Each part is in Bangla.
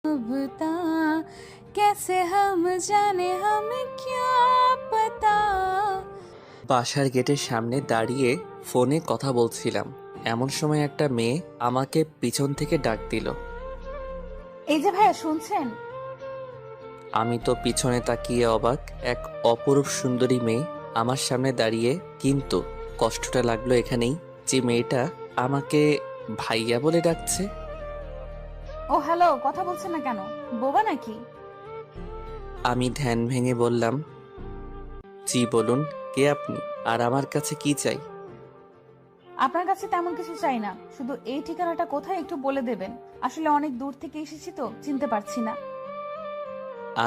बता कैसे हम जाने हमें क्या पता। বাসার গেটের সামনে দাঁড়িয়ে ফোনে কথা বলছিলাম, এমন সময় একটা মেয়ে আমাকে পিছন থেকে ডাক দিল। এই যে ভাইয়া শুনছেন? আমি তো পিছনে তাকিয়ে অবাক। এক অপরূপ সুন্দরী মেয়ে আমার সামনে দাঁড়িয়ে, কিন্তু কষ্টটা লাগলো এখানেই যে মেয়েটা আমাকে ভাইয়া বলে ডাকছে। ও হ্যালো, কথা বলছেন না কেন? বোবা নাকি? আমি ধ্যান ভেঙে বললাম, জি বলুন, কে আপনি আর আমার কাছে কি চাই? আপনার কাছে তেমন কিছু চাই না, শুধু এই ঠিকানাটা কোথায় একটু বলে দেবেন। আসলে অনেক দূর থেকে এসেছি তো চিনতে পারছি না।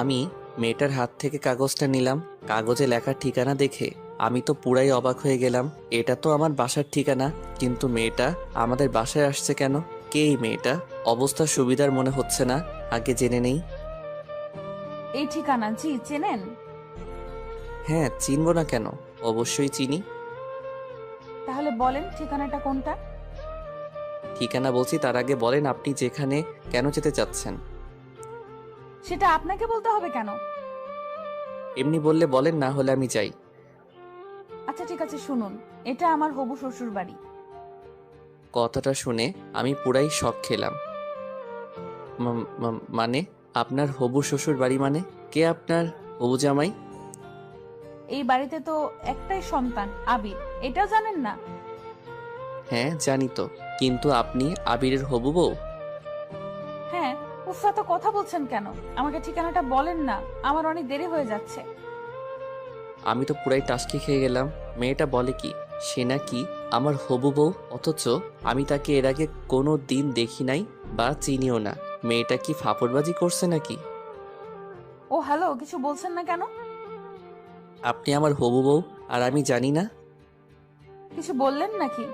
আমি মেয়েটার হাত থেকে কাগজটা নিলাম। কাগজে লেখার ঠিকানা দেখে আমি তো পুরাই অবাক হয়ে গেলাম। এটা তো আমার বাসার ঠিকানা, কিন্তু মেয়েটা আমাদের বাসায় আসছে কেন? কে এই মেয়েটা? অবস্থা সুবিধার মনে হচ্ছে না, আগে জেনে নেই। এই ঠিকানা জি চেনেন? হ্যাঁ, চিনব না কেন, অবশ্যই চিনি। তাহলে বলেন ঠিকানাটা কোনটা? ঠিকানা বলছি, তার আগে বলেন আপনি যেখানে কেন যেতে চাচ্ছেন? সেটা আপনাকে বলতে হবে কেন? এমনি বললে বলেন, না হলে আমি যাই। আচ্ছা ঠিক আছে, শুনুন, এটা আমার হবু শ্বশুর বাড়ি। কথাটা শুনে আমি পুরাই শক খেলাম। মানে আপনার হবু শ্বশুর বাড়ি মানে? কে আপনার হবু জামাই? এই বাড়িতে তো একটাই সন্তান, আবির, এটাও জানেন না? হ্যাঁ জানি তো, কিন্তু আপনি আবিরের হবু বউ? হ্যাঁ। উফ, এত কথা বলছেন কেন? আমাকে ঠিকানাটা বলেন না, আমার অনেক দেরি হয়ে যাচ্ছে। আমি তো পুরাই টাসকি খেয়ে গেলাম। মেয়েটা বলে কি সে নাকি আমার হবু বউ, অথচ আমি তাকে এর আগে কোনো দিন দেখি নাই বা চিনিও না। মেয়েটা কি ফাপড়বাজি করছে নাকি? ও হ্যালো, কিছু বলছেন না কেন? আপনি আমার হবু বউ আর আমি জানি না? কিছু বললেন নাকি?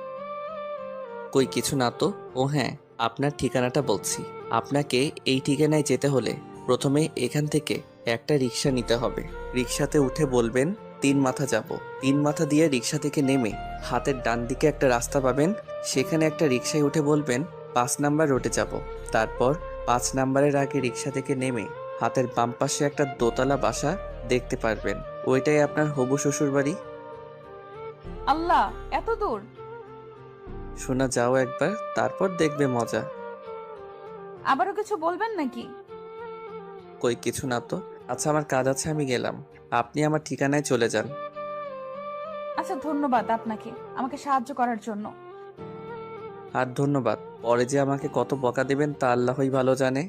কই কিছু না তো। ও হ্যাঁ, আপনার ঠিকানাটা বলছি। আপনাকে এই ঠিকানায় যেতে হলে প্রথমে এখান থেকে একটা রিক্সা নিতে হবে। রিক্সাতে উঠে বলবেন 3 মাথা যাব। 3 মাথা দিয়ে রিক্সা থেকে নেমে হাতের ডান দিকে একটা রাস্তা পাবেন, সেখানে একটা রিক্সায় উঠে বলবেন 5 নাম্বার রোডে যাব। তারপর 5 নাম্বারের আগে রিক্সা থেকে নেমে হাতের বাম পাশে একটা দোতলা বাসা দেখতে পারবেন, ওইটাই আপনার হবু শ্বশুর বাড়ি। আল্লাহ, এত দূর! শোনা যাও একবার, তারপর দেখবে মজা। আবারও কিছু বলবেন নাকি? কই কিছু না তো। আচ্ছা আমার কাজ আছে, আমি গেলাম। আপনি আমার ঠিকানায় চলে যান। আচ্ছা, ধন্যবাদ আপনাকে আমাকে সাহায্য করার জন্য। আর ধন্যবাদ, পরে যে আমাকে কত বকা দেবেন তা আল্লাহই ভালো জানে।